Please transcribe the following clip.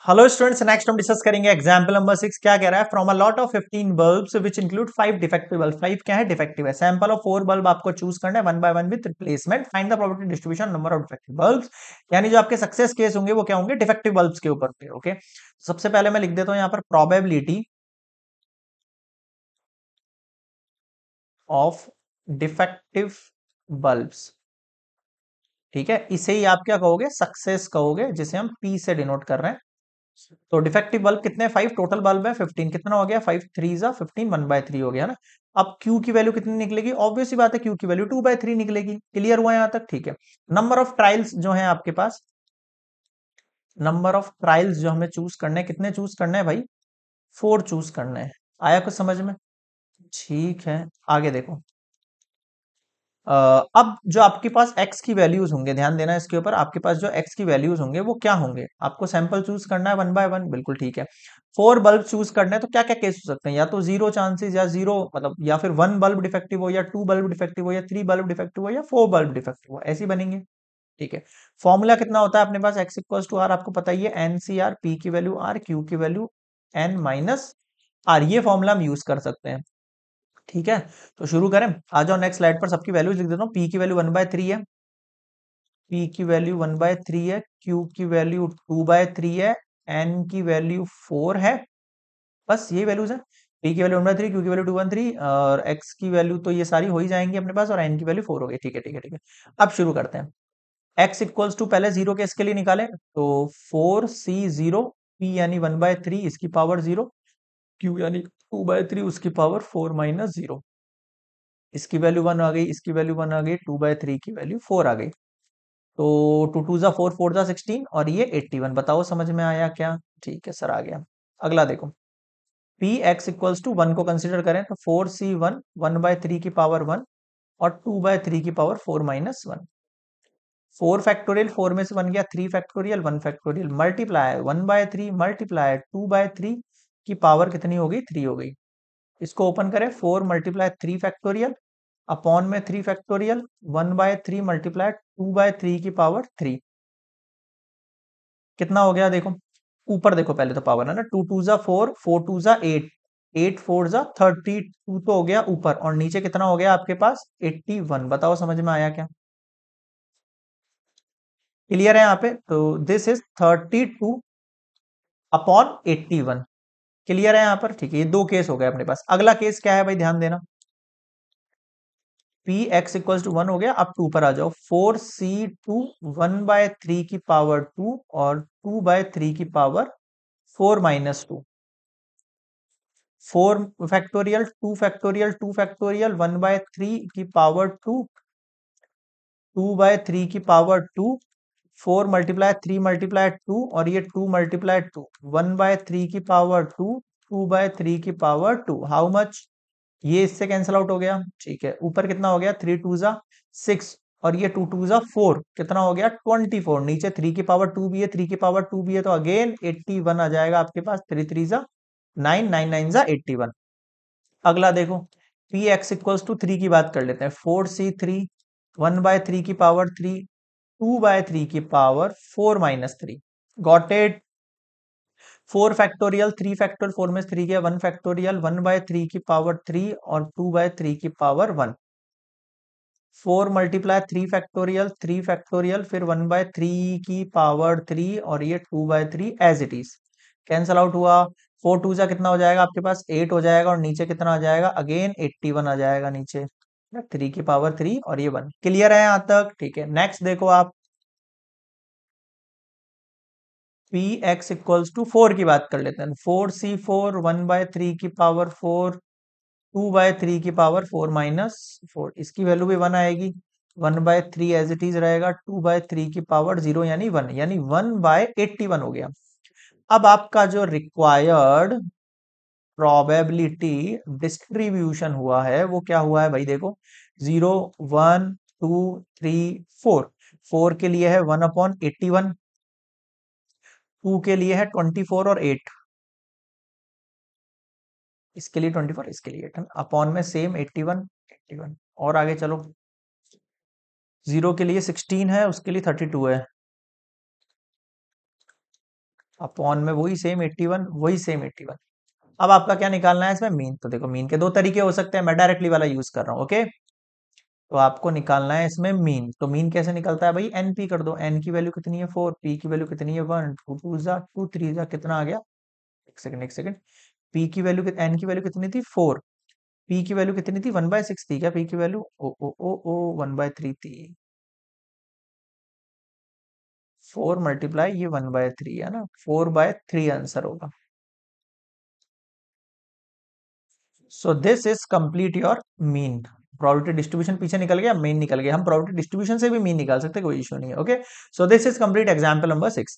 Hello students, next हम discuss करेंगे example number 6। क्या कह रहा है? From a lot of 15 bulbs which include 5 defective bulb. 5 क्या है? डिफेक्टिव है। सैंपल ऑफ 4 बल्ब आपको चूज करना है one by one with replacement. Find the probability distribution number of defective bulbs. यानी जो आपके सक्सेस केस होंगे वो क्या होंगे? डिफेक्टिव बल्ब्स के ऊपर पे। ओके, सबसे पहले मैं लिख देता हूं यहां पर प्रोबेबिलिटी ऑफ डिफेक्टिव बल्ब्स। ठीक है, इसे ही आप क्या कहोगे? सक्सेस कहोगे, जिसे हम पी से डिनोट कर रहे हैं। तो डिफेक्टिव बल्ब कितने? 5। टोटल बल्ब है 15। कितना हो गया? 5 3 जा 15, 1/3 हो गया ना। अब Q की वैल्यू कितनी निकलेगी? ऑब्वियस सी बात है, Q की वैल्यू 2/3 निकलेगी। क्लियर हुआ यहां तक? ठीक है। नंबर ऑफ ट्रायल्स जो है आपके पास, नंबर ऑफ ट्रायल्स जो हमें चूज करने हैं, कितने चूज करने हैं भाई? 4 चूज करने हैं। आया कुछ समझ में? ठीक है, आगे देखो। अब जो आपके पास x की वैल्यूज होंगे, ध्यान देना इसके ऊपर। आपके पास जो x की वैल्यूज होंगे वो क्या होंगे? आपको सैंपल चूज करना है वन बाय वन, बिल्कुल ठीक है। 4 बल्ब चूज करने हैं, तो क्या क्या केस हो सकते हैं? या तो जीरो चांसेस, या जीरो मतलब, या फिर 1 बल्ब डिफेक्टिव हो, या 2 बल्ब डिफेक्टिव हो, या 3 बल्ब डिफेक्टिव हो, या 4 बल्ब डिफेक्टिव हो, ऐसी बनेंगे। ठीक है। फॉर्मूला कितना होता है अपने पास? x इक्वल टू आर, आपको पता ही है। एन सी आर, पी की वैल्यू आर, क्यू की वैल्यू एन माइनस आर। ये फॉर्मूला हम यूज कर सकते हैं। ठीक है, तो शुरू करें। आ जाओ नेक्स्ट स्लाइड पर, सबकी वैल्यूज लिख देता हूँ। पी की वैल्यू 1/3 है, पी की वैल्यू 1/3 है, क्यू की वैल्यू 2/3 है, एन की वैल्यू 4 है। बस ये वैल्यूज है। पी की वैल्यू 1/3, क्यू की वैल्यू 2/3 और एक्स की वैल्यू तो ये सारी हो ही जाएंगी अपने पास, और एन की वैल्यू 4 हो गई। ठीक है ठीक है ठीक है। अब शुरू करते हैं। एक्स इक्वल्स टू, पहले जीरो के इसके लिए निकाले तो 4c0, पी यानी 1/3 इसकी पावर 0, क्यू यानी 2/3 उसकी पावर 4 - 0। इसकी वैल्यू 1 आ गई, इसकी वैल्यू 1 आ गई, 2/3 की वैल्यू 4 आ गई। तो 2 2 जा 4, 4 जा 16 और ये 81। बताओ समझ में आया क्या? ठीक है सर, आ गया। अगला देखो। पी एक्स इक्वल्स टू 1 को कंसिडर करें तो 4c1, 1/3 की पावर 1 और 2/3 की पावर 4 - 1। 4 फैक्टोरियल, 4 में से 1 गया, 3 फैक्टोरियल, 1 फैक्टोरियल, मल्टीप्लाई 1/3 मल्टीप्लाई 2/3 की पावर कितनी हो गई? 3 हो गई। इसको ओपन करें, 4 मल्टीप्लाई 3 फैक्टोरियल अपॉन में 3 फैक्टोरियल, 1/3 मल्टीप्लाई 2/3 की पावर 3। कितना हो गया देखो? ऊपर देखो पहले तो पावर है ना, 2 2 जा 4, 4 2 जा 8, 8 4 जा 32 तो हो गया ऊपर, और नीचे कितना हो गया आपके पास? 81। बताओ समझ में आया क्या? क्लियर है यहाँ पे? तो दिस इज 32 अपॉन 81। क्लियर है यहाँ पर? ठीक है, ये दो केस हो गए अपने पास। अगला केस क्या है भाई? ध्यान देना। पी एक्स इक्वल टू 1 हो गया। अब 2 पर आ जाओ। 4c2, 1/3 की पावर 2 और 2/3 की पावर 4 - 2। 4 फैक्टोरियल, 2 फैक्टोरियल, 2 फैक्टोरियल, 1/3 की पावर 2, 2/3 की पावर 2, 4 मल्टीप्लाई 3 मल्टीप्लाई 2 और ये 2 मल्टीप्लाई 2, 1/3 की पावर 2, 2/3 की पावर 2। How much? ये इससे कैंसिल आउट हो गया। ठीक है, ऊपर कितना हो गया? 3 2 जा 6 और ये 2 2 जा 4, कितना हो गया? 24। नीचे 3 की पावर 2 भी है, 3 की पावर 2 भी है, तो अगेन 81 आ जाएगा आपके पास। 3 3 जा 9, 9 9 जा 81। अगला देखो। पी एक्स इक्वल्स टू 3 की बात कर लेते हैं। 4c3, 1/3 की पावर 3, 2/3 की power 4 - 3। Got it? 4 factorial, 3 factorial, 4 में से 3 गया, 1 फैक्टोरियल, 1/3 की पावर 3 और 2/3 की पावर 1। 4 मल्टीप्लाई 3 फैक्टोरियल, 3 फैक्टोरियल, फिर 1/3 की पावर 3 और ये 2/3 as it is. Cancel out हुआ। 4 2 जा कितना हो जाएगा आपके पास? 8 हो जाएगा, और नीचे कितना आ जाएगा? अगेन 81 आ जाएगा नीचे। 3 की पावर 3 और ये 1। क्लियर है यहाँ तक? ठीक है, नेक्स्ट देखो आप। पी एक्स इक्वल्स टू 4 की बात कर लेते हैं। 4c4, 1/3 की पावर 4, 2/3 की पावर 4 - 4। इसकी वैल्यू भी 1 आएगी। 1/3 एज इट इज रहेगा, 2/3 की पावर 0 यानी 1, यानी 1/81 हो गया। अब आपका जो रिक्वायर्ड प्रोबेबिलिटी डिस्ट्रीब्यूशन हुआ है वो क्या हुआ है भाई? देखो, 0 1 2 3 4। 4 के लिए है 1/81, 2 के लिए है 24 और 8, इसके लिए 24, इसके लिए 8 अपॉन में सेम 81 81। और आगे चलो। 0 के लिए 16 है, उसके लिए 32 है। अपॉन में वही सेम 81, वही सेम 81। अब आपका क्या निकालना है इसमें, मीन। तो देखो मीन के दो तरीके हो सकते हैं, मैं डायरेक्टली वाला यूज कर रहा हूँ, ओके। तो आपको निकालना है इसमें मीन। तो मीन कैसे निकलता है भाई, एन पी कर दो। एन की वैल्यू कितनी है 4, पी की वैल्यू कितनी है 1, 2 2 जा 2 3 जा कितना आ गया, एक सेकंड एक सेकंड। पी की वैल्यू, एन की वैल्यू कितनी थी 4, पी की वैल्यू कितनी थी 1/6 थी क्या, पी की वैल्यू ओ ओ ओ ओ 1/3 थी। 4 मल्टीप्लाई ये 1/3 है ना, 4/3 आंसर होगा। So this is complete your mean. Probability distribution पीछे निकल गया, मीन निकल गया। हम प्रोबेबिलिटी डिस्ट्रीब्यूशन से भी मीन निकाल सकते हैं, कोई इशू नहीं है, okay. So this is complete example number 6।